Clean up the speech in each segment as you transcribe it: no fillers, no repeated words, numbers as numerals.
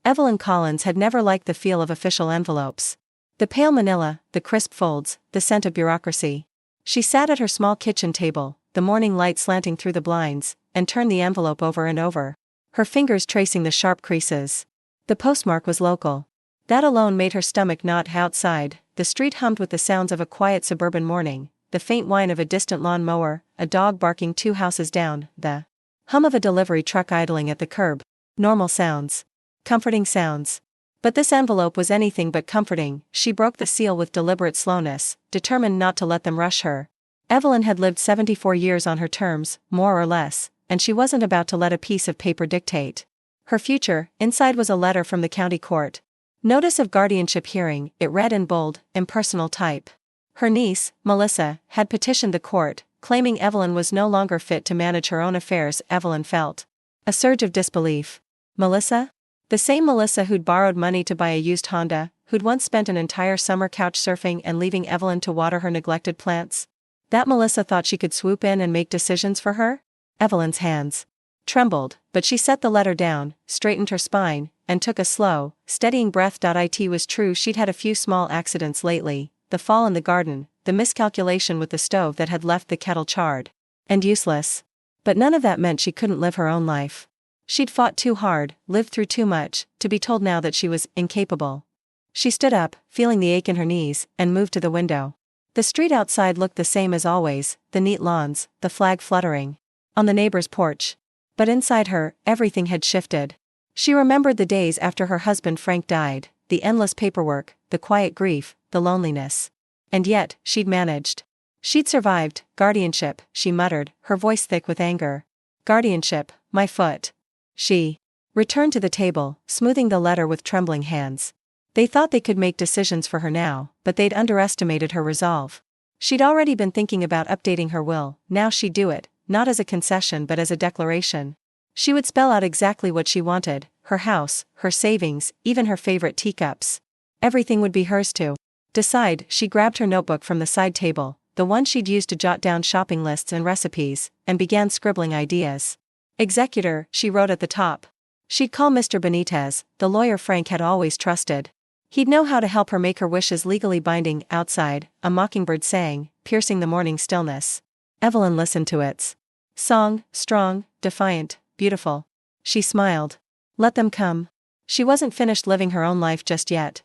Evelyn Collins had never liked the feel of official envelopes. The pale manila, the crisp folds, the scent of bureaucracy. She sat at her small kitchen table, the morning light slanting through the blinds, and turned the envelope over and over, her fingers tracing the sharp creases. The postmark was local. That alone made her stomach knot. Outside, the street hummed with the sounds of a quiet suburban morning, the faint whine of a distant lawn mower, a dog barking 2 houses down, the hum of a delivery truck idling at the curb. Normal sounds. Comforting sounds. But this envelope was anything but comforting. She broke the seal with deliberate slowness, determined not to let them rush her. Evelyn had lived 74 years on her terms, more or less, and she wasn't about to let a piece of paper dictate her future. Inside was a letter from the county court. Notice of guardianship hearing, it read in bold, impersonal type. Her niece, Melissa, had petitioned the court, claiming Evelyn was no longer fit to manage her own affairs. Evelyn felt a surge of disbelief. Melissa? The same Melissa who'd borrowed money to buy a used Honda, who'd once spent an entire summer couch surfing and leaving Evelyn to water her neglected plants? That Melissa thought she could swoop in and make decisions for her? Evelyn's hands trembled, but she set the letter down, straightened her spine, and took a slow, steadying breath. It was true she'd had a few small accidents lately, the fall in the garden, the miscalculation with the stove that had left the kettle charred and useless. But none of that meant she couldn't live her own life. She'd fought too hard, lived through too much, to be told now that she was incapable. She stood up, feeling the ache in her knees, and moved to the window. The street outside looked the same as always, the neat lawns, the flag fluttering on the neighbor's porch. But inside her, everything had shifted. She remembered the days after her husband Frank died, the endless paperwork, the quiet grief, the loneliness. And yet, she'd managed. She'd survived. Guardianship, she muttered, her voice thick with anger. Guardianship, my foot. She returned to the table, smoothing the letter with trembling hands. They thought they could make decisions for her now, but they'd underestimated her resolve. She'd already been thinking about updating her will. Now she'd do it, not as a concession but as a declaration. She would spell out exactly what she wanted, her house, her savings, even her favorite teacups. Everything would be hers to decide. She grabbed her notebook from the side table, the one she'd used to jot down shopping lists and recipes, and began scribbling ideas. Executor, she wrote at the top. She'd call Mr. Benitez, the lawyer Frank had always trusted. He'd know how to help her make her wishes legally binding. Outside, a mockingbird sang, piercing the morning stillness. Evelyn listened to its song, strong, defiant, beautiful. She smiled. Let them come. She wasn't finished living her own life just yet.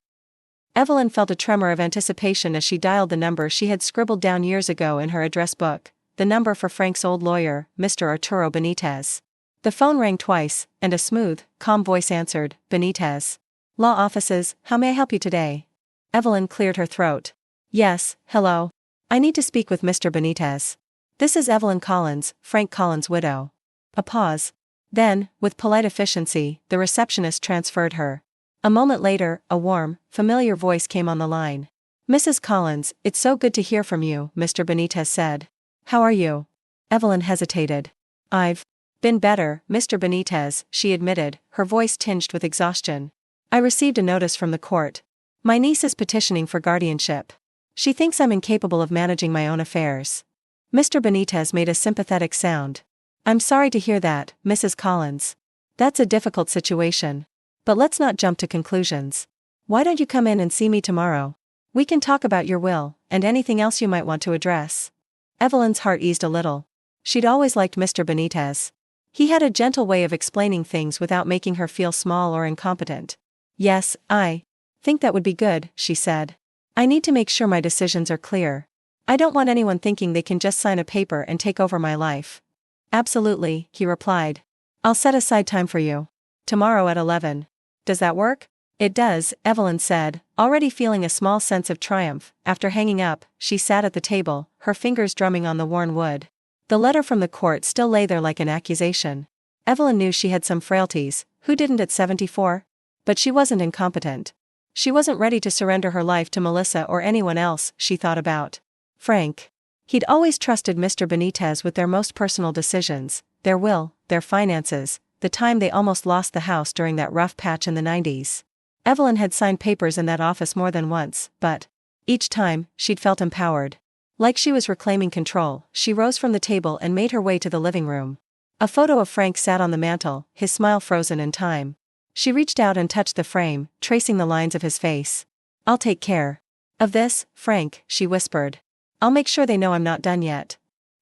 Evelyn felt a tremor of anticipation as she dialed the number she had scribbled down years ago in her address book, the number for Frank's old lawyer, Mr. Arturo Benitez. The phone rang twice, and a smooth, calm voice answered, Benitez. Law offices, how may I help you today? Evelyn cleared her throat. Yes, hello. I need to speak with Mr. Benitez. This is Evelyn Collins, Frank Collins' widow. A pause. Then, with polite efficiency, the receptionist transferred her. A moment later, a warm, familiar voice came on the line. Mrs. Collins, it's so good to hear from you, Mr. Benitez said. How are you? Evelyn hesitated. I've been better, Mr. Benitez, she admitted, her voice tinged with exhaustion. I received a notice from the court. My niece is petitioning for guardianship. She thinks I'm incapable of managing my own affairs. Mr. Benitez made a sympathetic sound. I'm sorry to hear that, Mrs. Collins. That's a difficult situation. But let's not jump to conclusions. Why don't you come in and see me tomorrow? We can talk about your will, and anything else you might want to address. Evelyn's heart eased a little. She'd always liked Mr. Benitez. He had a gentle way of explaining things without making her feel small or incompetent. Yes, I think that would be good, she said. I need to make sure my decisions are clear. I don't want anyone thinking they can just sign a paper and take over my life. Absolutely, he replied. I'll set aside time for you. Tomorrow at 11. Does that work? It does, Evelyn said, already feeling a small sense of triumph. After hanging up, she sat at the table, her fingers drumming on the worn wood. The letter from the court still lay there like an accusation. Evelyn knew she had some frailties, who didn't at 74? But she wasn't incompetent. She wasn't ready to surrender her life to Melissa or anyone else. She thought about Frank. He'd always trusted Mr. Benitez with their most personal decisions, their will, their finances, the time they almost lost the house during that rough patch in the 90s. Evelyn had signed papers in that office more than once, but each time, she'd felt empowered. Like she was reclaiming control, she rose from the table and made her way to the living room. A photo of Frank sat on the mantel, his smile frozen in time. She reached out and touched the frame, tracing the lines of his face. "I'll take care of this, Frank," she whispered. "I'll make sure they know I'm not done yet."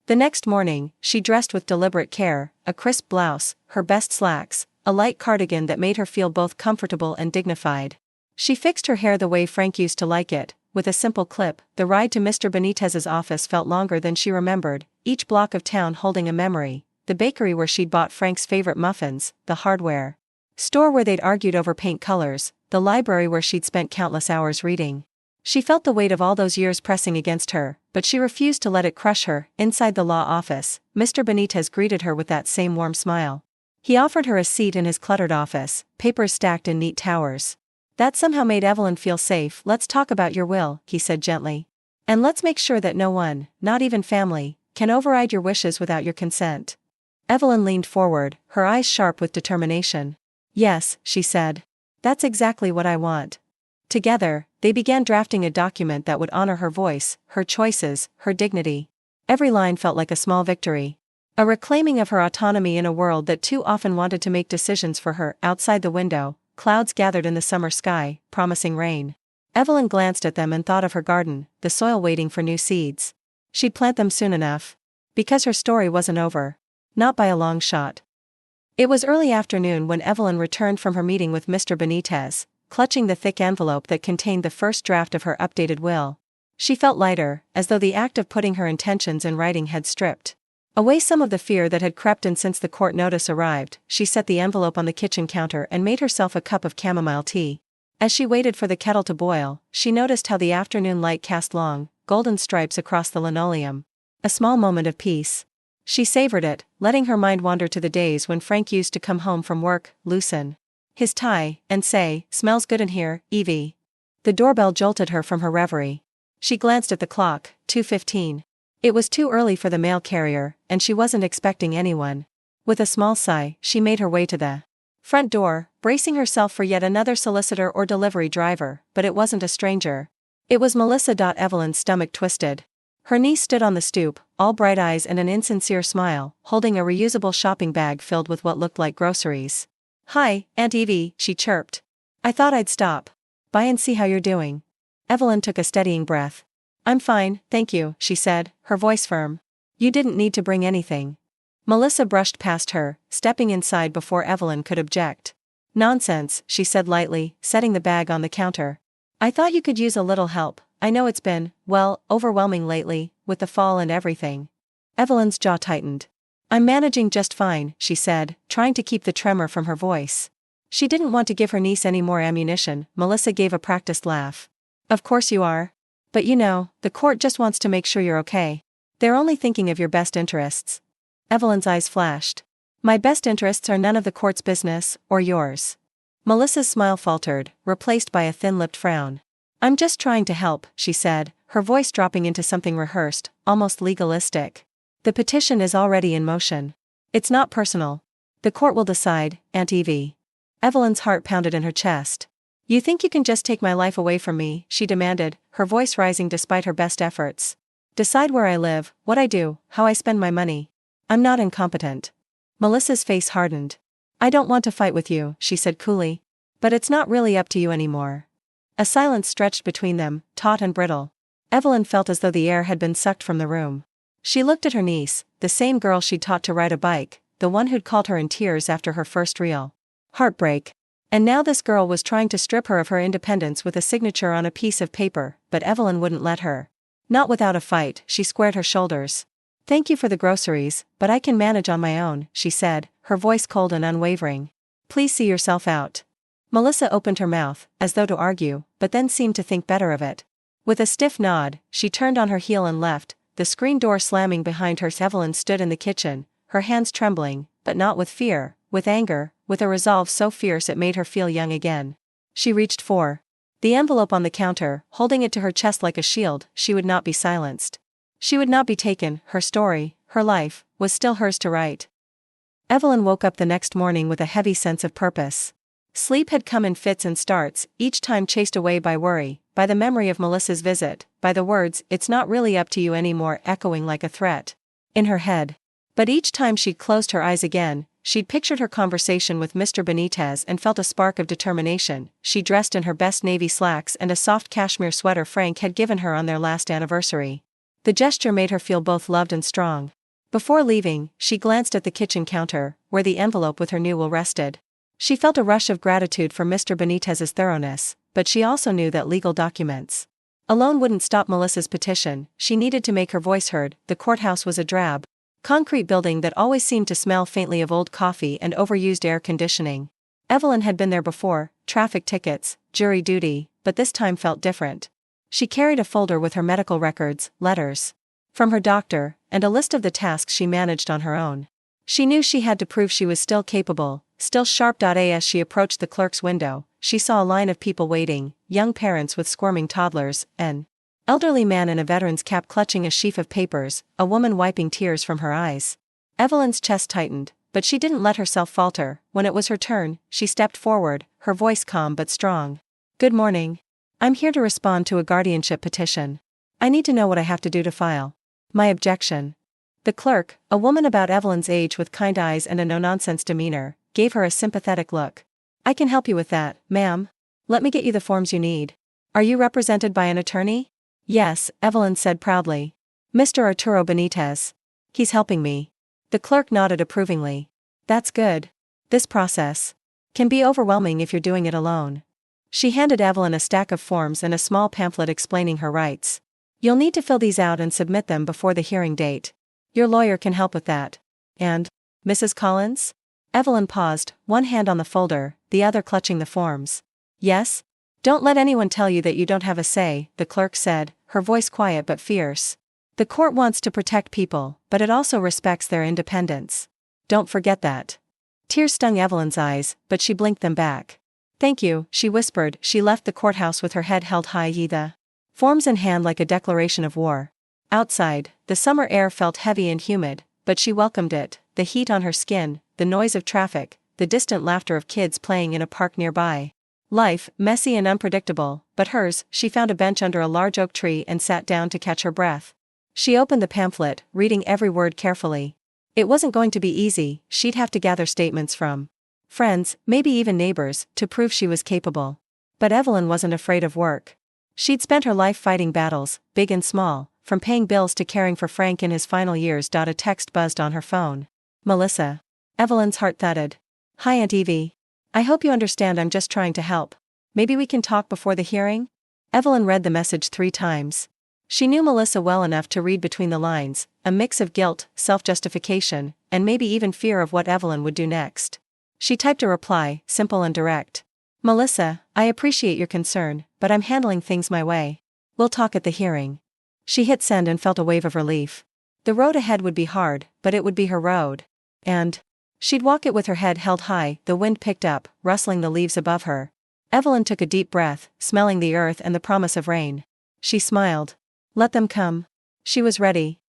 The next morning, she dressed with deliberate care, a crisp blouse, her best slacks, a light cardigan that made her feel both comfortable and dignified. She fixed her hair the way Frank used to like it, with a simple clip. The ride to Mr. Benitez's office felt longer than she remembered, each block of town holding a memory: the bakery where she'd bought Frank's favorite muffins, the hardware store where they'd argued over paint colors, the library where she'd spent countless hours reading. She felt the weight of all those years pressing against her, but she refused to let it crush her. Inside the law office, Mr. Benitez greeted her with that same warm smile. He offered her a seat in his cluttered office, papers stacked in neat towers. That somehow made Evelyn feel safe. "Let's talk about your will," he said gently. "And let's make sure that no one, not even family, can override your wishes without your consent." Evelyn leaned forward, her eyes sharp with determination. "Yes," she said. "That's exactly what I want." Together, they began drafting a document that would honor her voice, her choices, her dignity. Every line felt like a small victory. A reclaiming of her autonomy in a world that too often wanted to make decisions for her. Outside the window, clouds gathered in the summer sky, promising rain. Evelyn glanced at them and thought of her garden, the soil waiting for new seeds. She'd plant them soon enough. Because her story wasn't over. Not by a long shot. It was early afternoon when Evelyn returned from her meeting with Mr. Benitez, clutching the thick envelope that contained the first draft of her updated will. She felt lighter, as though the act of putting her intentions in writing had stripped away some of the fear that had crept in since the court notice arrived. She set the envelope on the kitchen counter and made herself a cup of chamomile tea. As she waited for the kettle to boil, she noticed how the afternoon light cast long, golden stripes across the linoleum. A small moment of peace. She savored it, letting her mind wander to the days when Frank used to come home from work, loosen his tie, and say, "Smells good in here, Evie." The doorbell jolted her from her reverie. She glanced at the clock, 2:15. It was too early for the mail carrier, and she wasn't expecting anyone. With a small sigh, she made her way to the front door, bracing herself for yet another solicitor or delivery driver, but it wasn't a stranger. It was Melissa. Evelyn's stomach twisted. Her niece stood on the stoop, all bright eyes and an insincere smile, holding a reusable shopping bag filled with what looked like groceries. "Hi, Aunt Evie," she chirped. "I thought I'd stop by and see how you're doing." Evelyn took a steadying breath. "I'm fine, thank you," she said, her voice firm. "You didn't need to bring anything." Melissa brushed past her, stepping inside before Evelyn could object. "Nonsense," she said lightly, setting the bag on the counter. "I thought you could use a little help. I know it's been, well, overwhelming lately, with the fall and everything." Evelyn's jaw tightened. "I'm managing just fine," she said, trying to keep the tremor from her voice. She didn't want to give her niece any more ammunition. Melissa gave a practiced laugh. "Of course you are. But you know, the court just wants to make sure you're okay. They're only thinking of your best interests." Evelyn's eyes flashed. "My best interests are none of the court's business, or yours." Melissa's smile faltered, replaced by a thin-lipped frown. "I'm just trying to help," she said, her voice dropping into something rehearsed, almost legalistic. "The petition is already in motion. It's not personal. The court will decide, Aunt Evie." Evelyn's heart pounded in her chest. "You think you can just take my life away from me?" she demanded, her voice rising despite her best efforts. "Decide where I live, what I do, how I spend my money. I'm not incompetent." Melissa's face hardened. "I don't want to fight with you," she said coolly. "But it's not really up to you anymore." A silence stretched between them, taut and brittle. Evelyn felt as though the air had been sucked from the room. She looked at her niece, the same girl she'd taught to ride a bike, the one who'd called her in tears after her first real heartbreak. And now this girl was trying to strip her of her independence with a signature on a piece of paper, but Evelyn wouldn't let her. Not without a fight. She squared her shoulders. "Thank you for the groceries, but I can manage on my own," she said, her voice cold and unwavering. "Please see yourself out." Melissa opened her mouth, as though to argue, but then seemed to think better of it. With a stiff nod, she turned on her heel and left, the screen door slamming behind her. Evelyn stood in the kitchen, her hands trembling, but not with fear, with anger, with a resolve so fierce it made her feel young again. She reached for the envelope on the counter, holding it to her chest like a shield. She would not be silenced. She would not be taken. Her story, her life, was still hers to write. Evelyn woke up the next morning with a heavy sense of purpose. Sleep had come in fits and starts, each time chased away by worry, by the memory of Melissa's visit, by the words, "It's not really up to you anymore," echoing like a threat in her head. But each time she'd closed her eyes again, She'd pictured her conversation with Mr. Benitez and felt a spark of determination. She dressed in her best navy slacks and a soft cashmere sweater Frank had given her on their last anniversary. The gesture made her feel both loved and strong. Before leaving, she glanced at the kitchen counter, where the envelope with her new will rested. She felt a rush of gratitude for Mr. Benitez's thoroughness, but she also knew that legal documents alone wouldn't stop Melissa's petition. She needed to make her voice heard. The courthouse was a drab, concrete building that always seemed to smell faintly of old coffee and overused air conditioning. Evelyn had been there before, traffic tickets, jury duty, but this time felt different. She carried a folder with her medical records, letters from her doctor, and a list of the tasks she managed on her own. She knew she had to prove she was still capable, still sharp. As she approached the clerk's window, she saw a line of people waiting, young parents with squirming toddlers, an elderly man in a veteran's cap clutching a sheaf of papers, a woman wiping tears from her eyes. Evelyn's chest tightened, but she didn't let herself falter. When it was her turn, she stepped forward, her voice calm but strong. "Good morning. I'm here to respond to a guardianship petition. I need to know what I have to do to file my objection." The clerk, a woman about Evelyn's age with kind eyes and a no-nonsense demeanor, gave her a sympathetic look. "I can help you with that, ma'am. Let me get you the forms you need. Are you represented by an attorney?" "Yes," Evelyn said proudly. "Mr. Arturo Benitez. He's helping me." The clerk nodded approvingly. "That's good. This process can be overwhelming if you're doing it alone." She handed Evelyn a stack of forms and a small pamphlet explaining her rights. "You'll need to fill these out and submit them before the hearing date. Your lawyer can help with that." "And Mrs. Collins?" Evelyn paused, one hand on the folder, the other clutching the forms. "Yes? Don't let anyone tell you that you don't have a say," the clerk said, her voice quiet but fierce. "The court wants to protect people, but it also respects their independence. Don't forget that." Tears stung Evelyn's eyes, but she blinked them back. "Thank you," she whispered. She left the courthouse with her head held high, the forms in hand like a declaration of war. Outside, the summer air felt heavy and humid, but she welcomed it, the heat on her skin, the noise of traffic, the distant laughter of kids playing in a park nearby. Life, messy and unpredictable, but hers. She found a bench under a large oak tree and sat down to catch her breath. She opened the pamphlet, reading every word carefully. It wasn't going to be easy. She'd have to gather statements from friends, maybe even neighbors, to prove she was capable. But Evelyn wasn't afraid of work. She'd spent her life fighting battles, big and small, from paying bills to caring for Frank in his final years. A text buzzed on her phone. "Melissa." Evelyn's heart thudded. "Hi, Aunt Evie. I hope you understand I'm just trying to help. Maybe we can talk before the hearing?" Evelyn read the message 3 times. She knew Melissa well enough to read between the lines, a mix of guilt, self-justification, and maybe even fear of what Evelyn would do next. She typed a reply, simple and direct. "Melissa, I appreciate your concern, but I'm handling things my way. We'll talk at the hearing." She hit send and felt a wave of relief. The road ahead would be hard, but it would be her road. And she'd walk it with her head held high. The wind picked up, rustling the leaves above her. Evelyn took a deep breath, smelling the earth and the promise of rain. She smiled. Let them come. She was ready.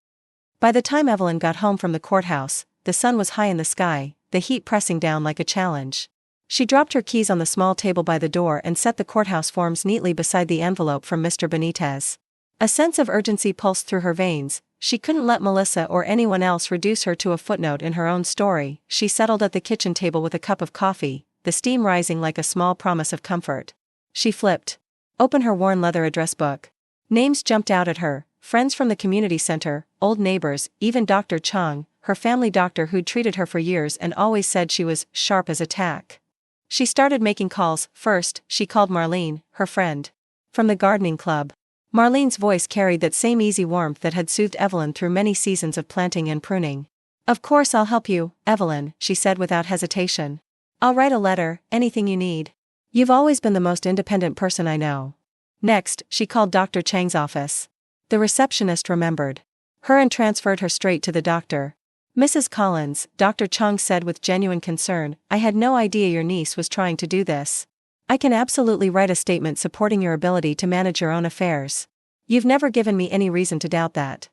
By the time Evelyn got home from the courthouse, the sun was high in the sky, the heat pressing down like a challenge. She dropped her keys on the small table by the door and set the courthouse forms neatly beside the envelope from Mr. Benitez. A sense of urgency pulsed through her veins. She couldn't let Melissa or anyone else reduce her to a footnote in her own story. She settled at the kitchen table with a cup of coffee, the steam rising like a small promise of comfort. She flipped open her worn leather address book. Names jumped out at her, friends from the community center, old neighbors, even Dr. Chung, her family doctor who'd treated her for years and always said she was sharp as a tack. She started making calls. First, she called Marlene, her friend from the gardening club. Marlene's voice carried that same easy warmth that had soothed Evelyn through many seasons of planting and pruning. "Of course I'll help you, Evelyn," she said without hesitation. "I'll write a letter, anything you need. You've always been the most independent person I know." Next, she called Dr. Chang's office. The receptionist remembered her and transferred her straight to the doctor. "Mrs. Collins," Dr. Chung said with genuine concern, "I had no idea your niece was trying to do this. I can absolutely write a statement supporting your ability to manage your own affairs. You've never given me any reason to doubt that."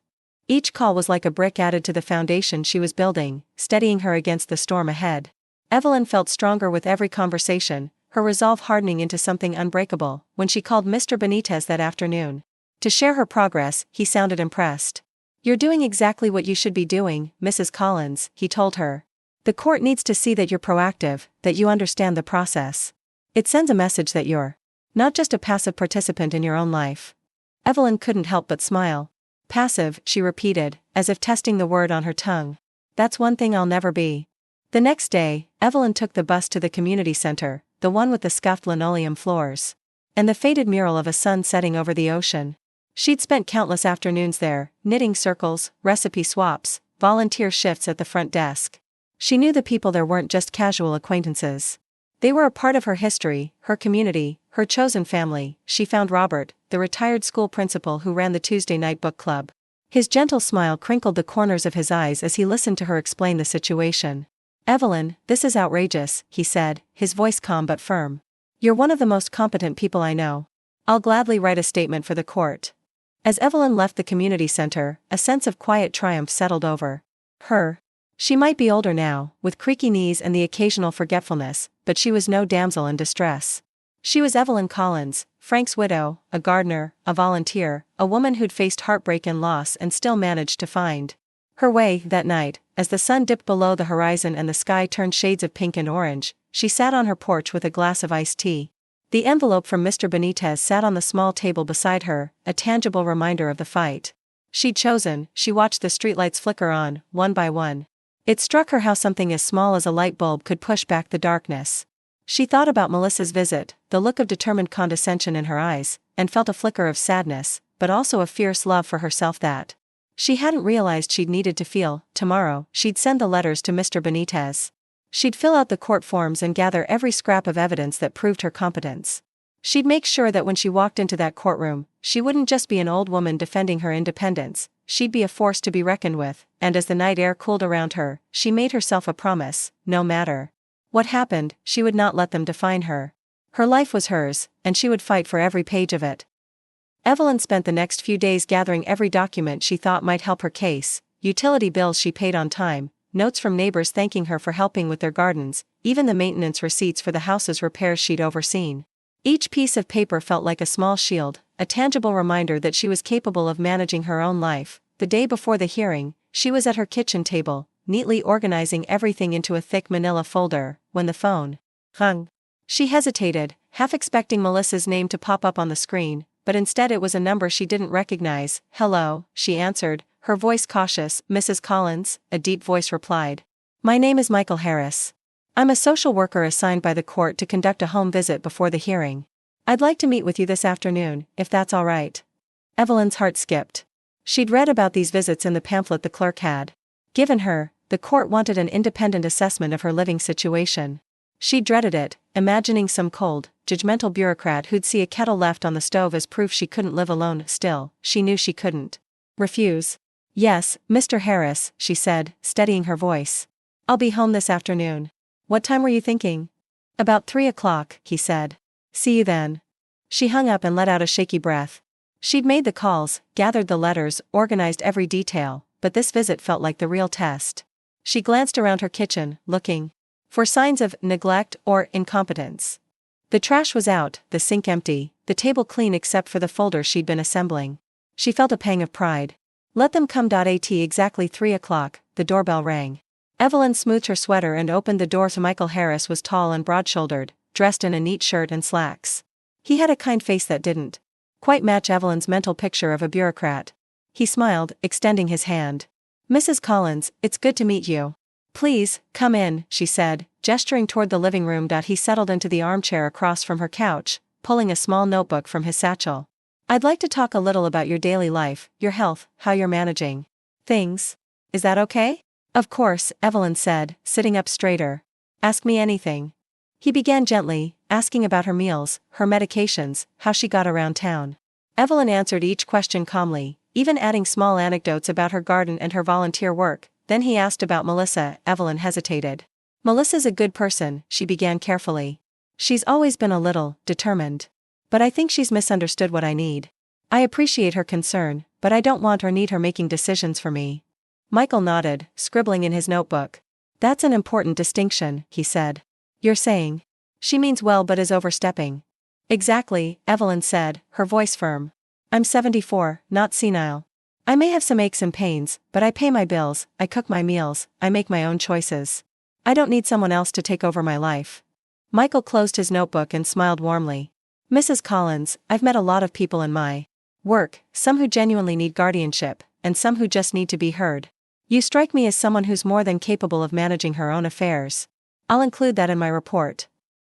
Each call was like a brick added to the foundation she was building, steadying her against the storm ahead. Evelyn felt stronger with every conversation, her resolve hardening into something unbreakable. When she called Mr. Benitez that afternoon to share her progress, he sounded impressed. "You're doing exactly what you should be doing, Mrs. Collins," he told her. The court needs to see that you're proactive, that you understand the process. It sends a message that you're not just a passive participant in your own life. Evelyn couldn't help but smile. Passive, she repeated, as if testing the word on her tongue. That's one thing I'll never be. The next day, Evelyn took the bus to the community center, the one with the scuffed linoleum floors and the faded mural of a sun setting over the ocean. She'd spent countless afternoons there, knitting circles, recipe swaps, volunteer shifts at the front desk. She knew the people there weren't just casual acquaintances. They were a part of her history, her community, her chosen family. She found Robert, the retired school principal who ran the Tuesday night book club. His gentle smile crinkled the corners of his eyes as he listened to her explain the situation. "Evelyn, this is outrageous," he said, his voice calm but firm. "You're one of the most competent people I know. I'll gladly write a statement for the court." As Evelyn left the community center, a sense of quiet triumph settled over her. She might be older now, with creaky knees and the occasional forgetfulness, but she was no damsel in distress. She was Evelyn Collins, Frank's widow, a gardener, a volunteer, a woman who'd faced heartbreak and loss and still managed to find her way. That night, as the sun dipped below the horizon and the sky turned shades of pink and orange, she sat on her porch with a glass of iced tea. The envelope from Mr. Benitez sat on the small table beside her, a tangible reminder of the fight she'd chosen. She watched the streetlights flicker on, one by one. It struck her how something as small as a light bulb could push back the darkness. She thought about Melissa's visit, the look of determined condescension in her eyes, and felt a flicker of sadness, but also a fierce love for herself that she hadn't realized she'd needed to feel. Tomorrow, she'd send the letters to Mr. Benitez. She'd fill out the court forms and gather every scrap of evidence that proved her competence. She'd make sure that when she walked into that courtroom, she wouldn't just be an old woman defending her independence, she'd be a force to be reckoned with. And as the night air cooled around her, she made herself a promise: no matter what happened, she would not let them define her. Her life was hers, and she would fight for every page of it. Evelyn spent the next few days gathering every document she thought might help her case: utility bills she paid on time, notes from neighbors thanking her for helping with their gardens, even the maintenance receipts for the house's repairs she'd overseen. Each piece of paper felt like a small shield, a tangible reminder that she was capable of managing her own life. The day before the hearing, she was at her kitchen table, neatly organizing everything into a thick manila folder, when the phone rang. She hesitated, half expecting Melissa's name to pop up on the screen, but instead it was a number she didn't recognize. "Hello," she answered, her voice cautious. "Mrs. Collins," a deep voice replied. "My name is Michael Harris. I'm a social worker assigned by the court to conduct a home visit before the hearing. I'd like to meet with you this afternoon, if that's all right." Evelyn's heart skipped. She'd read about these visits in the pamphlet the clerk had given her. The court wanted an independent assessment of her living situation. She dreaded it, imagining some cold, judgmental bureaucrat who'd see a kettle left on the stove as proof she couldn't live alone. Still, she knew she couldn't refuse. "Yes, Mr. Harris," she said, steadying her voice. "I'll be home this afternoon. What time were you thinking?" "About 3 o'clock, he said. "See you then." She hung up and let out a shaky breath. She'd made the calls, gathered the letters, organized every detail, but this visit felt like the real test. She glanced around her kitchen, looking for signs of neglect or incompetence. The trash was out, the sink empty, the table clean except for the folders she'd been assembling. She felt a pang of pride. Let them come. At exactly 3 o'clock, the doorbell rang. Evelyn smoothed her sweater and opened the door. Michael Harris was tall and broad-shouldered, dressed in a neat shirt and slacks. He had a kind face that didn't quite match Evelyn's mental picture of a bureaucrat. He smiled, extending his hand. "Mrs. Collins, it's good to meet you. Please, come in," she said, gesturing toward the living room. He settled into the armchair across from her couch, pulling a small notebook from his satchel. "I'd like to talk a little about your daily life, your health, how you're managing things. Is that okay?" "Of course," Evelyn said, sitting up straighter. "Ask me anything." He began gently, asking about her meals, her medications, how she got around town. Evelyn answered each question calmly, even adding small anecdotes about her garden and her volunteer work. Then he asked about Melissa. Evelyn hesitated. "Melissa's a good person," she began carefully. "She's always been a little determined. But I think she's misunderstood what I need. I appreciate her concern, but I don't want or need her making decisions for me." Michael nodded, scribbling in his notebook. "That's an important distinction," he said. "You're saying she means well but is overstepping." "Exactly," Evelyn said, her voice firm. "I'm 74, not senile. I may have some aches and pains, but I pay my bills, I cook my meals, I make my own choices. I don't need someone else to take over my life. Michael closed his notebook and smiled warmly. Mrs. Collins, I've met a lot of people in my work, some who genuinely need guardianship, and some who just need to be heard. You strike me as someone who's more than capable of managing her own affairs. I'll include that in my report.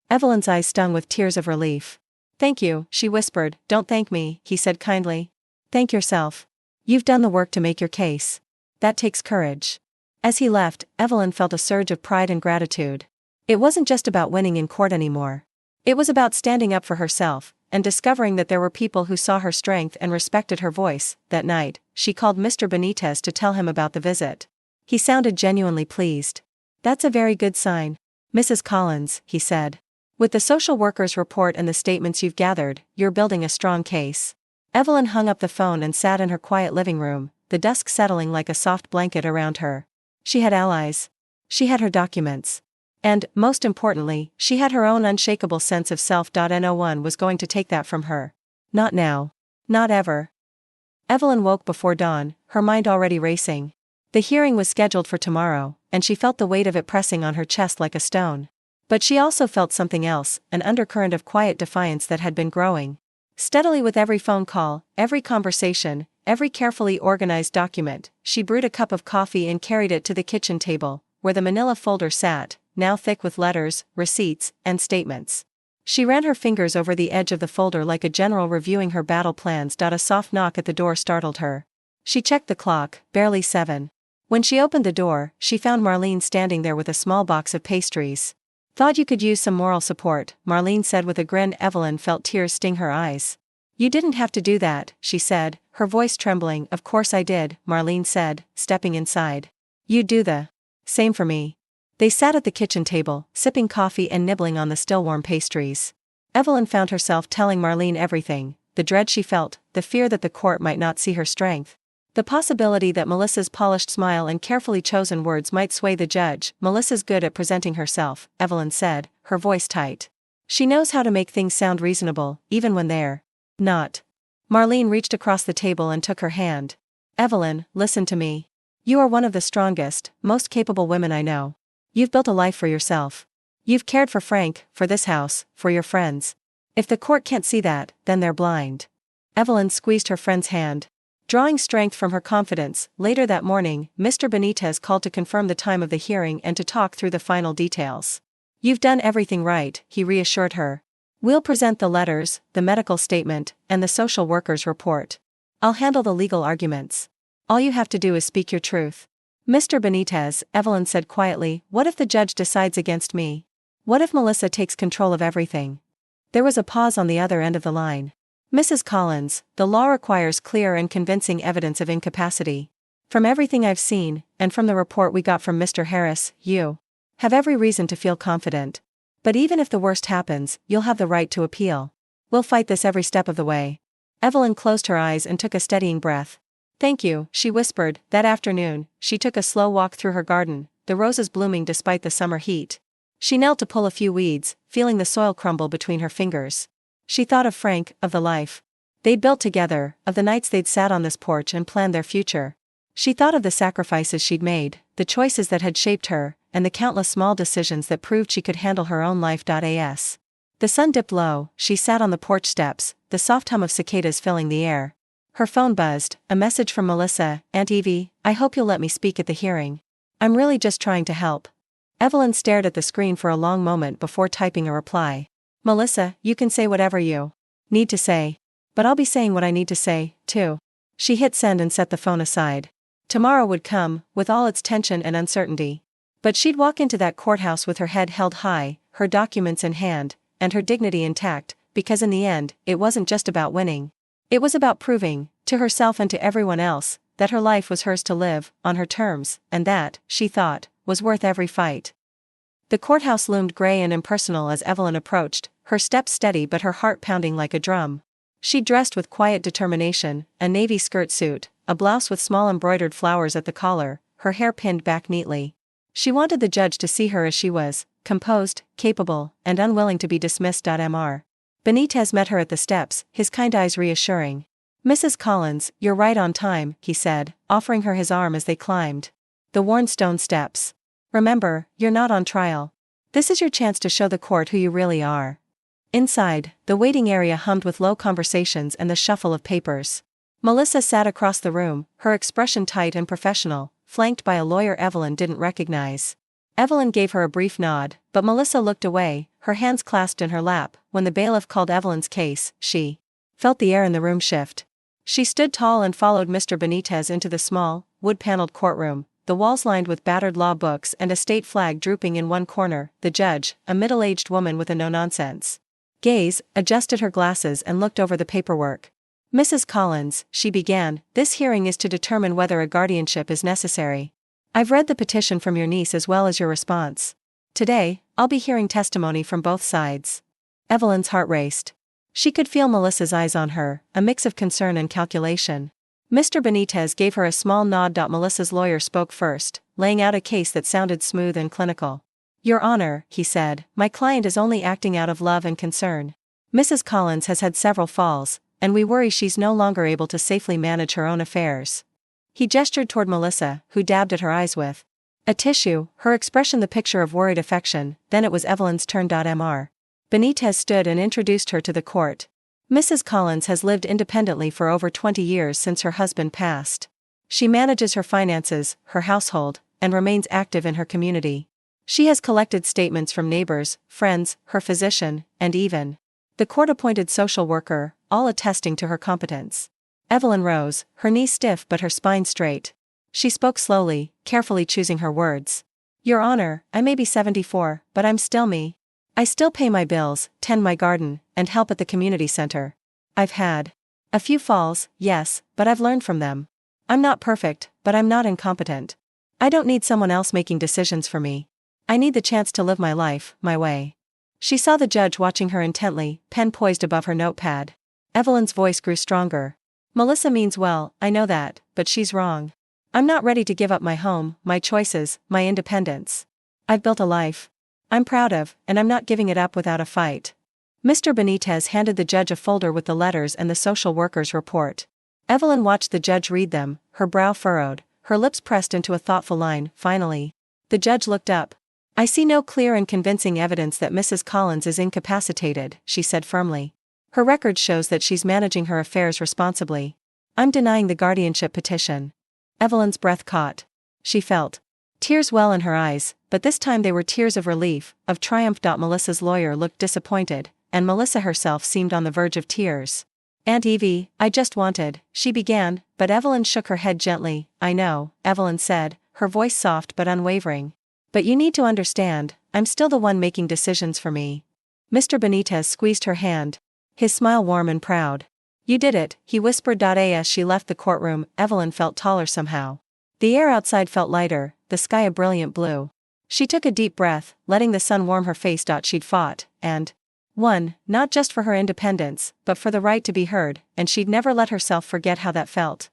Evelyn's eyes stung with tears of relief. Thank you, she whispered. Don't thank me, he said kindly. Thank yourself. You've done the work to make your case. That takes courage. As he left, Evelyn felt a surge of pride and gratitude. It wasn't just about winning in court anymore. It was about standing up for herself, and discovering that there were people who saw her strength and respected her voice. That night, she called Mr. Benitez to tell him about the visit. He sounded genuinely pleased. That's a very good sign, Mrs. Collins, he said. With the social worker's report and the statements you've gathered, you're building a strong case. Evelyn hung up the phone and sat in her quiet living room, the dusk settling like a soft blanket around her. She had allies. She had her documents. And, most importantly, she had her own unshakable sense of self. No one was going to take that from her. Not now. Not ever. Evelyn woke before dawn, her mind already racing. The hearing was scheduled for tomorrow, and she felt the weight of it pressing on her chest like a stone. But she also felt something else, an undercurrent of quiet defiance that had been growing. Steadily with every phone call, every conversation, every carefully organized document, she brewed a cup of coffee and carried it to the kitchen table, where the manila folder sat, now thick with letters, receipts, and statements. She ran her fingers over the edge of the folder like a general reviewing her battle plans. A soft knock at the door startled her. She checked the clock, barely 7. When she opened the door, she found Marlene standing there with a small box of pastries. Thought you could use some moral support, Marlene said with a grin. Evelyn felt tears sting her eyes. You didn't have to do that, she said, her voice trembling. Of course I did, Marlene said, stepping inside. You'd do the same for me. They sat at the kitchen table, sipping coffee and nibbling on the still warm pastries. Evelyn found herself telling Marlene everything, the dread she felt, the fear that the court might not see her strength. The possibility that Melissa's polished smile and carefully chosen words might sway the judge. Melissa's good at presenting herself, Evelyn said, her voice tight. She knows how to make things sound reasonable, even when they're not. Marlene reached across the table and took her hand. Evelyn, listen to me. You are one of the strongest, most capable women I know. You've built a life for yourself. You've cared for Frank, for this house, for your friends. If the court can't see that, then they're blind. Evelyn squeezed her friend's hand. Drawing strength from her confidence, later that morning, Mr. Benitez called to confirm the time of the hearing and to talk through the final details. You've done everything right, he reassured her. We'll present the letters, the medical statement, and the social worker's report. I'll handle the legal arguments. All you have to do is speak your truth. Mr. Benitez, Evelyn said quietly, what if the judge decides against me? What if Melissa takes control of everything? There was a pause on the other end of the line. Mrs. Collins, the law requires clear and convincing evidence of incapacity. From everything I've seen, and from the report we got from Mr. Harris, you have every reason to feel confident. But even if the worst happens, you'll have the right to appeal. We'll fight this every step of the way. Evelyn closed her eyes and took a steadying breath. Thank you, she whispered. That afternoon, she took a slow walk through her garden, the roses blooming despite the summer heat. She knelt to pull a few weeds, feeling the soil crumble between her fingers. She thought of Frank, of the life they'd built together, of the nights they'd sat on this porch and planned their future. She thought of the sacrifices she'd made, the choices that had shaped her, and the countless small decisions that proved she could handle her own life. As the sun dipped low, she sat on the porch steps, the soft hum of cicadas filling the air. Her phone buzzed, a message from Melissa. Aunt Evie, I hope you'll let me speak at the hearing. I'm really just trying to help. Evelyn stared at the screen for a long moment before typing a reply. Melissa, you can say whatever you need to say. But I'll be saying what I need to say, too. She hit send and set the phone aside. Tomorrow would come, with all its tension and uncertainty. But she'd walk into that courthouse with her head held high, her documents in hand, and her dignity intact, because in the end, it wasn't just about winning. It was about proving, to herself and to everyone else, that her life was hers to live, on her terms, and that, she thought, was worth every fight. The courthouse loomed gray and impersonal as Evelyn approached, her steps steady but her heart pounding like a drum. She dressed with quiet determination, a navy skirt suit, a blouse with small embroidered flowers at the collar, her hair pinned back neatly. She wanted the judge to see her as she was, composed, capable, and unwilling to be dismissed. Mr. Benitez met her at the steps, his kind eyes reassuring. Mrs. Collins, you're right on time, he said, offering her his arm as they climbed the worn stone steps. Remember, you're not on trial. This is your chance to show the court who you really are. Inside, the waiting area hummed with low conversations and the shuffle of papers. Melissa sat across the room, her expression tight and professional, flanked by a lawyer Evelyn didn't recognize. Evelyn gave her a brief nod, but Melissa looked away, her hands clasped in her lap. When the bailiff called Evelyn's case, she felt the air in the room shift. She stood tall and followed Mr. Benitez into the small, wood-paneled courtroom, the walls lined with battered law books and a state flag drooping in one corner. The judge, a middle-aged woman with a no-nonsense gaze, adjusted her glasses and looked over the paperwork. Mrs. Collins, she began, this hearing is to determine whether a guardianship is necessary. I've read the petition from your niece as well as your response. Today, I'll be hearing testimony from both sides. Evelyn's heart raced. She could feel Melissa's eyes on her, a mix of concern and calculation. Mr. Benitez gave her a small nod. Melissa's lawyer spoke first, laying out a case that sounded smooth and clinical. Your Honor, he said, my client is only acting out of love and concern. Mrs. Collins has had several falls, and we worry she's no longer able to safely manage her own affairs. He gestured toward Melissa, who dabbed at her eyes with a tissue, her expression the picture of worried affection. Then it was Evelyn's turn. Mr. Benitez stood and introduced her to the court. Mrs. Collins has lived independently for over 20 years since her husband passed. She manages her finances, her household, and remains active in her community. She has collected statements from neighbors, friends, her physician, and even the court-appointed social worker, all attesting to her competence. Evelyn rose, her knees stiff but her spine straight. She spoke slowly, carefully choosing her words. Your Honor, I may be 74, but I'm still me. I still pay my bills, tend my garden, and help at the community center. I've had a few falls, yes, but I've learned from them. I'm not perfect, but I'm not incompetent. I don't need someone else making decisions for me. I need the chance to live my life, my way. She saw the judge watching her intently, pen poised above her notepad. Evelyn's voice grew stronger. Melissa means well, I know that, but she's wrong. I'm not ready to give up my home, my choices, my independence. I've built a life I'm proud of, and I'm not giving it up without a fight. Mr. Benitez handed the judge a folder with the letters and the social worker's report. Evelyn watched the judge read them, her brow furrowed, her lips pressed into a thoughtful line. Finally, the judge looked up. I see no clear and convincing evidence that Mrs. Collins is incapacitated, she said firmly. Her record shows that she's managing her affairs responsibly. I'm denying the guardianship petition. Evelyn's breath caught. She felt tears well in her eyes, but this time they were tears of relief, of triumph. Melissa's lawyer looked disappointed, and Melissa herself seemed on the verge of tears. Aunt Evie, I just wanted, she began, but Evelyn shook her head gently. I know, Evelyn said, her voice soft but unwavering. But you need to understand, I'm still the one making decisions for me. Mr. Benitez squeezed her hand, his smile warm and proud. You did it, he whispered. As she left the courtroom, Evelyn felt taller somehow. The air outside felt lighter, the sky a brilliant blue. She took a deep breath, letting the sun warm her face. She'd fought, and won, not just for her independence, but for the right to be heard, and she'd never let herself forget how that felt.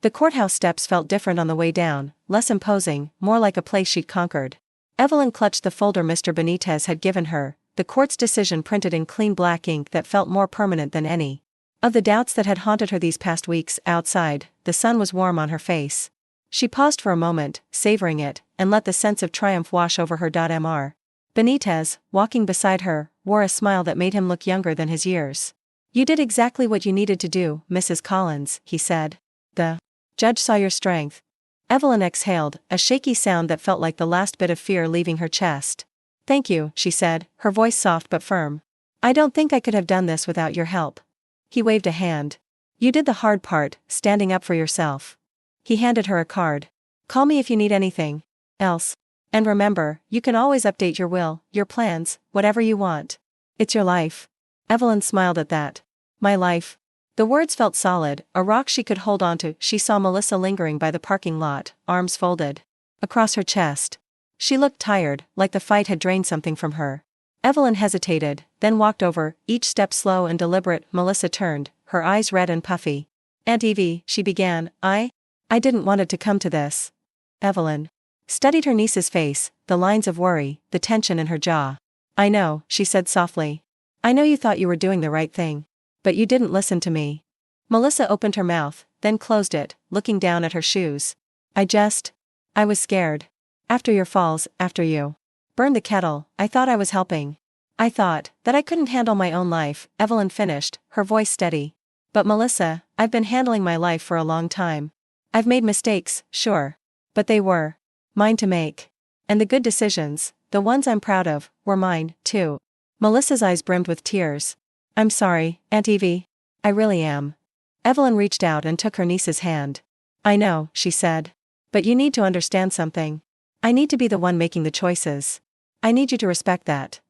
The courthouse steps felt different on the way down, less imposing, more like a place she'd conquered. Evelyn clutched the folder Mr. Benitez had given her, the court's decision printed in clean black ink that felt more permanent than any of the doubts that had haunted her these past weeks. Outside, the sun was warm on her face. She paused for a moment, savoring it, and let the sense of triumph wash over her. Mr. Benitez, walking beside her, wore a smile that made him look younger than his years. You did exactly what you needed to do, Mrs. Collins, he said. The judge saw your strength. Evelyn exhaled, a shaky sound that felt like the last bit of fear leaving her chest. Thank you, she said, her voice soft but firm. I don't think I could have done this without your help. He waved a hand. You did the hard part, standing up for yourself. He handed her a card. Call me if you need anything else. And remember, you can always update your will, your plans, whatever you want. It's your life. Evelyn smiled at that. My life. The words felt solid, a rock she could hold onto. She saw Melissa lingering by the parking lot, arms folded across her chest. She looked tired, like the fight had drained something from her. Evelyn hesitated, then walked over, each step slow and deliberate. Melissa turned, her eyes red and puffy. Aunt Evie, she began, I didn't want it to come to this. Evelyn studied her niece's face, the lines of worry, the tension in her jaw. I know, she said softly. I know you thought you were doing the right thing. But you didn't listen to me. Melissa opened her mouth, then closed it, looking down at her shoes. I was scared. After your falls, after you burned the kettle, I thought I was helping. I thought that I couldn't handle my own life, Evelyn finished, her voice steady. But Melissa, I've been handling my life for a long time. I've made mistakes, sure. But they were mine to make. And the good decisions, the ones I'm proud of, were mine, too. Melissa's eyes brimmed with tears. I'm sorry, Aunt Evie. I really am. Evelyn reached out and took her niece's hand. I know, she said. But you need to understand something. I need to be the one making the choices. I need you to respect that.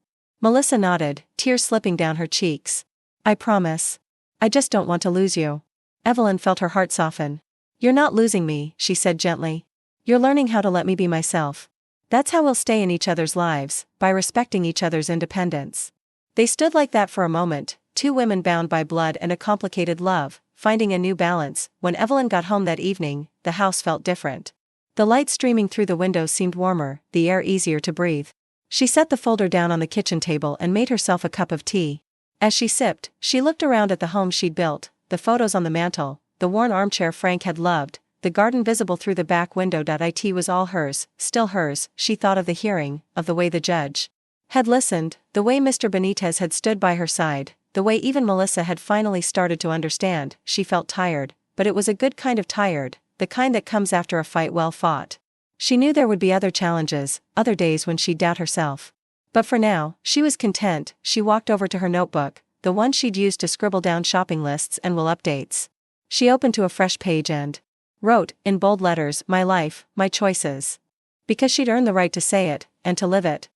Melissa nodded, tears slipping down her cheeks. I promise. I just don't want to lose you. Evelyn felt her heart soften. You're not losing me, she said gently. You're learning how to let me be myself. That's how we'll stay in each other's lives, by respecting each other's independence. They stood like that for a moment, two women bound by blood and a complicated love, finding a new balance. When Evelyn got home that evening, the house felt different. The light streaming through the windows seemed warmer, the air easier to breathe. She set the folder down on the kitchen table and made herself a cup of tea. As she sipped, she looked around at the home she'd built, the photos on the mantel, the worn armchair Frank had loved, the garden visible through the back window. It was all hers, still hers. She thought of the hearing, of the way the judge had listened, the way Mr. Benitez had stood by her side, the way even Melissa had finally started to understand. She felt tired, but it was a good kind of tired, the kind that comes after a fight well fought. She knew there would be other challenges, other days when she'd doubt herself. But for now, she was content. She walked over to her notebook, the one she'd used to scribble down shopping lists and will updates. She opened to a fresh page and wrote, in bold letters, my life, my choices. Because she'd earned the right to say it, and to live it.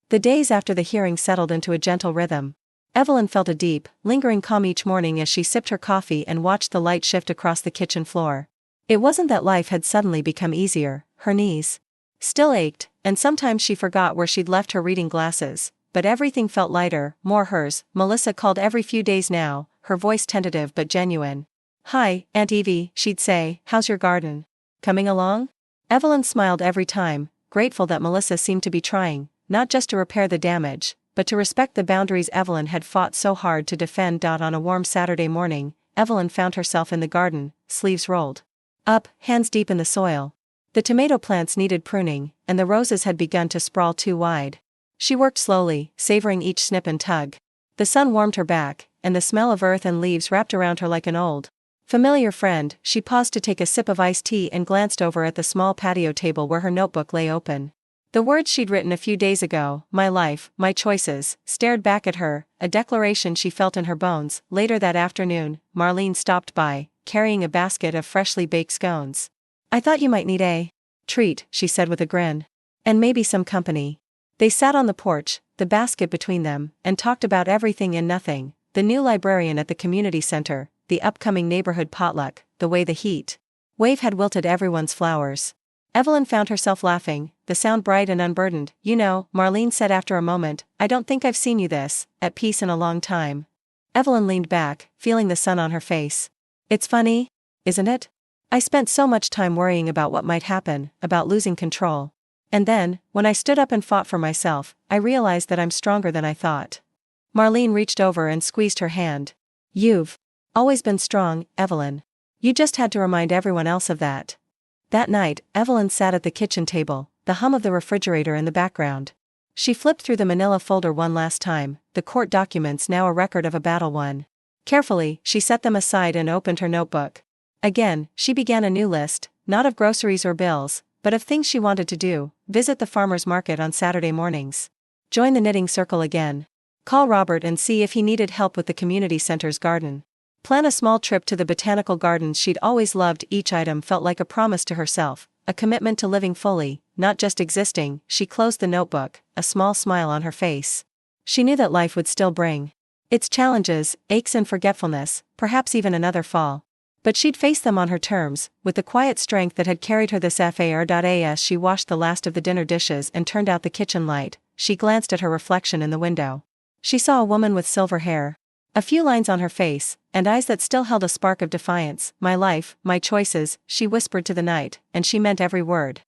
The days after the hearing settled into a gentle rhythm. Evelyn felt a deep, lingering calm each morning as she sipped her coffee and watched the light shift across the kitchen floor. It wasn't that life had suddenly become easier, her knees still ached, and sometimes she forgot where she'd left her reading glasses, but everything felt lighter, more hers. Melissa called every few days now, her voice tentative but genuine. Hi, Aunt Evie, she'd say, how's your garden? Coming along? Evelyn smiled every time, grateful that Melissa seemed to be trying, not just to repair the damage, but to respect the boundaries Evelyn had fought so hard to defend. On a warm Saturday morning, Evelyn found herself in the garden, sleeves rolled up, hands deep in the soil. The tomato plants needed pruning, and the roses had begun to sprawl too wide. She worked slowly, savoring each snip and tug. The sun warmed her back, and the smell of earth and leaves wrapped around her like an old familiar friend. She paused to take a sip of iced tea and glanced over at the small patio table where her notebook lay open. The words she'd written a few days ago, my life, my choices, stared back at her, a declaration she felt in her bones. Later that afternoon, Marlene stopped by, carrying a basket of freshly baked scones. I thought you might need a treat, she said with a grin. And maybe some company. They sat on the porch, the basket between them, and talked about everything and nothing, the new librarian at the community center, the upcoming neighborhood potluck, the way the heat wave had wilted everyone's flowers. Evelyn found herself laughing, the sound bright and unburdened. You know, Marlene said after a moment, I don't think I've seen you this at peace in a long time. Evelyn leaned back, feeling the sun on her face. It's funny, isn't it? I spent so much time worrying about what might happen, about losing control. And then, when I stood up and fought for myself, I realized that I'm stronger than I thought. Marlene reached over and squeezed her hand. You've always been strong, Evelyn. You just had to remind everyone else of that. That night, Evelyn sat at the kitchen table, the hum of the refrigerator in the background. She flipped through the manila folder one last time, the court documents now a record of a battle won. Carefully, she set them aside and opened her notebook. Again, she began a new list, not of groceries or bills, but of things she wanted to do: visit the farmer's market on Saturday mornings, join the knitting circle again, call Robert and see if he needed help with the community center's garden, plan a small trip to the botanical gardens she'd always loved. Each item felt like a promise to herself, a commitment to living fully, not just existing. She closed the notebook, a small smile on her face. She knew that life would still bring its challenges, aches and forgetfulness, perhaps even another fall. But she'd face them on her terms, with the quiet strength that had carried her this far. As she washed the last of the dinner dishes and turned out the kitchen light, she glanced at her reflection in the window. She saw a woman with silver hair, a few lines on her face, and eyes that still held a spark of defiance. My life, my choices, she whispered to the night, and she meant every word.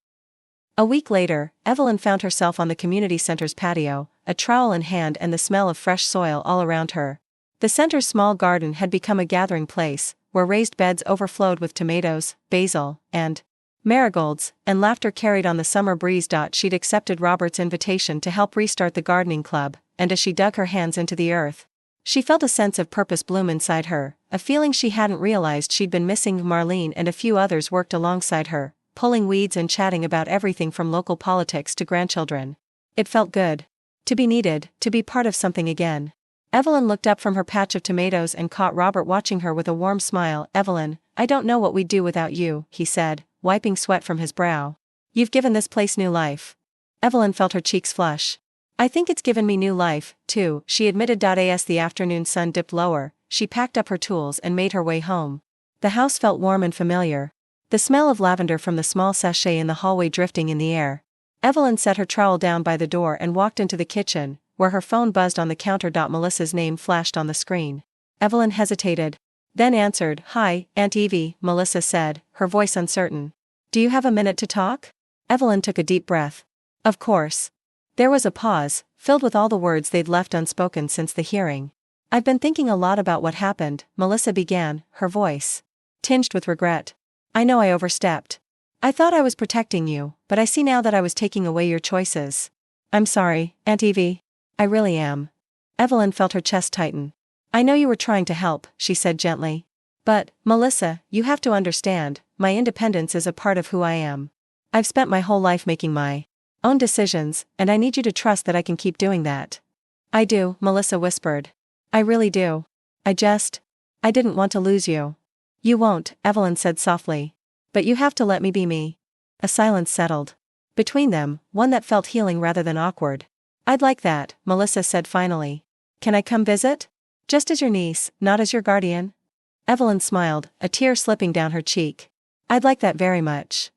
A week later, Evelyn found herself on the community center's patio, a trowel in hand and the smell of fresh soil all around her. The center's small garden had become a gathering place, where raised beds overflowed with tomatoes, basil, and marigolds, and laughter carried on the summer breeze. She'd accepted Robert's invitation to help restart the gardening club, and as she dug her hands into the earth, she felt a sense of purpose bloom inside her, a feeling she hadn't realized she'd been missing. Marlene and a few others worked alongside her, pulling weeds and chatting about everything from local politics to grandchildren. It felt good to be needed, to be part of something again. Evelyn looked up from her patch of tomatoes and caught Robert watching her with a warm smile. "Evelyn, I don't know what we'd do without you," he said, wiping sweat from his brow. "You've given this place new life." Evelyn felt her cheeks flush. "I think it's given me new life, too," she admitted. As the afternoon sun dipped lower, she packed up her tools and made her way home. The house felt warm and familiar, the smell of lavender from the small sachet in the hallway drifting in the air. Evelyn set her trowel down by the door and walked into the kitchen, where her phone buzzed on the counter. Melissa's name flashed on the screen. Evelyn hesitated, then answered. "Hi, Aunt Evie," Melissa said, her voice uncertain. "Do you have a minute to talk?" Evelyn took a deep breath. "Of course." There was a pause, filled with all the words they'd left unspoken since the hearing. "I've been thinking a lot about what happened," Melissa began, her voice tinged with regret. "I know I overstepped. I thought I was protecting you, but I see now that I was taking away your choices. I'm sorry, Aunt Evie. I really am." Evelyn felt her chest tighten. "I know you were trying to help," she said gently. "But, Melissa, you have to understand, my independence is a part of who I am. I've spent my whole life making my own decisions, and I need you to trust that I can keep doing that." "I do," Melissa whispered. "I really do. I didn't want to lose you." "You won't," Evelyn said softly. "But you have to let me be me." A silence settled between them, one that felt healing rather than awkward. "I'd like that," Melissa said finally. "Can I come visit? Just as your niece, not as your guardian?" Evelyn smiled, a tear slipping down her cheek. "I'd like that very much."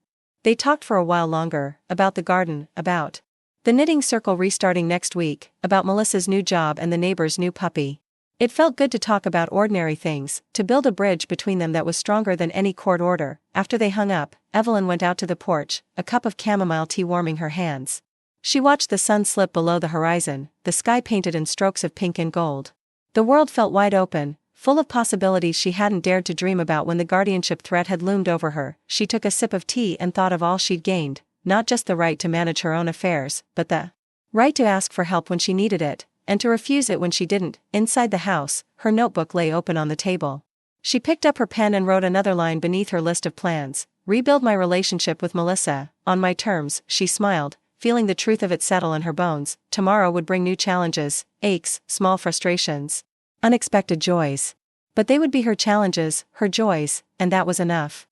They talked for a while longer, about the garden, about the knitting circle restarting next week, about Melissa's new job and the neighbor's new puppy. It felt good to talk about ordinary things, to build a bridge between them that was stronger than any court order. After they hung up, Evelyn went out to the porch, a cup of chamomile tea warming her hands. She watched the sun slip below the horizon, the sky painted in strokes of pink and gold. The world felt wide open, full of possibilities she hadn't dared to dream about when the guardianship threat had loomed over her. She took a sip of tea and thought of all she'd gained, not just the right to manage her own affairs, but the right to ask for help when she needed it, and to refuse it when she didn't. Inside the house, her notebook lay open on the table. She picked up her pen and wrote another line beneath her list of plans. "Rebuild my relationship with Melissa, on my terms." She smiled, feeling the truth of it settle in her bones. Tomorrow would bring new challenges, aches, small frustrations, unexpected joys. But they would be her challenges, her joys, and that was enough.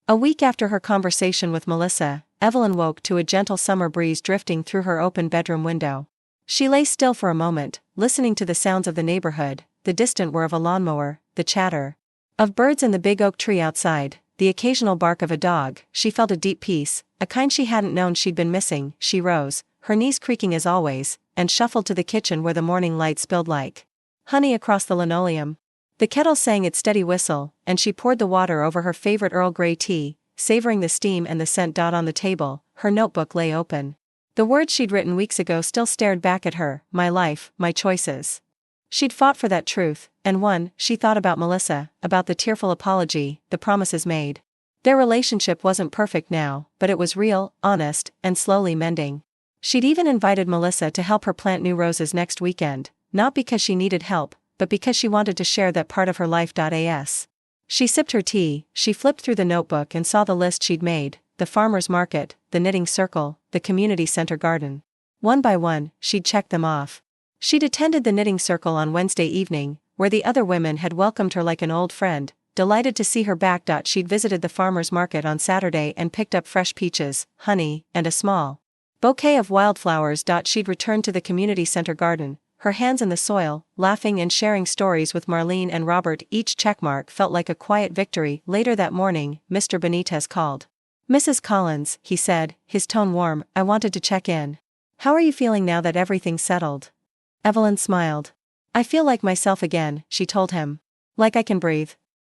A week after her conversation with Melissa, Evelyn woke to a gentle summer breeze drifting through her open bedroom window. She lay still for a moment, listening to the sounds of the neighborhood, the distant whir of a lawnmower, the chatter of birds in the big oak tree outside, the occasional bark of a dog. She felt a deep peace, a kind she hadn't known she'd been missing. She rose, her knees creaking as always, and shuffled to the kitchen where the morning light spilled like honey across the linoleum. The kettle sang its steady whistle, and she poured the water over her favorite Earl Grey tea, savoring the steam and the scent. On the table, her notebook lay open. The words she'd written weeks ago still stared back at her. My life, my choices. She'd fought for that truth, and won. She thought about Melissa, about the tearful apology, the promises made. Their relationship wasn't perfect now, but it was real, honest, and slowly mending. She'd even invited Melissa to help her plant new roses next weekend, not because she needed help, but because she wanted to share that part of her life. As she sipped her tea, she flipped through the notebook and saw the list she'd made: the farmer's market, the knitting circle, the community center garden. One by one, she'd checked them off. She'd attended the knitting circle on Wednesday evening, where the other women had welcomed her like an old friend, delighted to see her back. She'd visited the farmer's market on Saturday and picked up fresh peaches, honey, and a small bouquet of wildflowers. She'd returned to the community center garden, her hands in the soil, laughing and sharing stories with Marlene and Robert. Each checkmark felt like a quiet victory. Later that morning, Mr. Benitez called. "Mrs. Collins," he said, his tone warm, "I wanted to check in. How are you feeling now that everything's settled?" Evelyn smiled. "I feel like myself again," she told him. "Like I can breathe."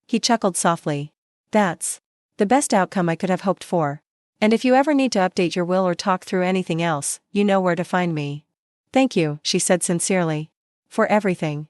He chuckled softly. "That's the best outcome I could have hoped for. And if you ever need to update your will or talk through anything else, you know where to find me." "Thank you," she said sincerely. "For everything."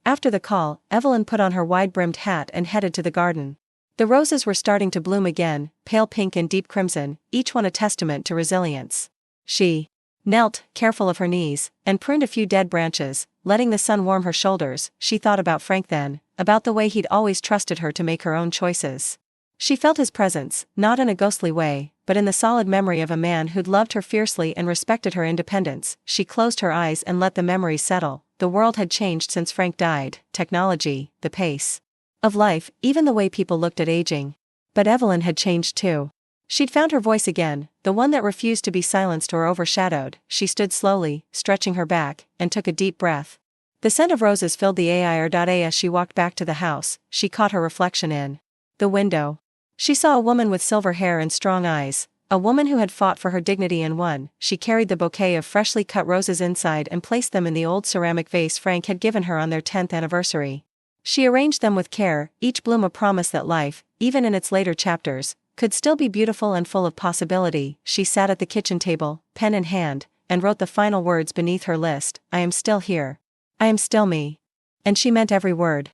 After the call, Evelyn put on her wide-brimmed hat and headed to the garden. The roses were starting to bloom again, pale pink and deep crimson, each one a testament to resilience. She knelt, careful of her knees, and pruned a few dead branches, letting the sun warm her shoulders. She thought about Frank then, about the way he'd always trusted her to make her own choices. She felt his presence, not in a ghostly way, but in the solid memory of a man who'd loved her fiercely and respected her independence. She closed her eyes and let the memory settle. The world had changed since Frank died, technology, the pace of life, even the way people looked at aging. But Evelyn had changed too. She'd found her voice again, the one that refused to be silenced or overshadowed. She stood slowly, stretching her back, and took a deep breath. The scent of roses filled the air. As she walked back to the house, she caught her reflection in the window. She saw a woman with silver hair and strong eyes, a woman who had fought for her dignity and won. She carried the bouquet of freshly cut roses inside and placed them in the old ceramic vase Frank had given her on their 10th anniversary. She arranged them with care, each bloom a promise that life, even in its later chapters, could still be beautiful and full of possibility. She sat at the kitchen table, pen in hand, and wrote the final words beneath her list. I am still here. I am still me. And she meant every word.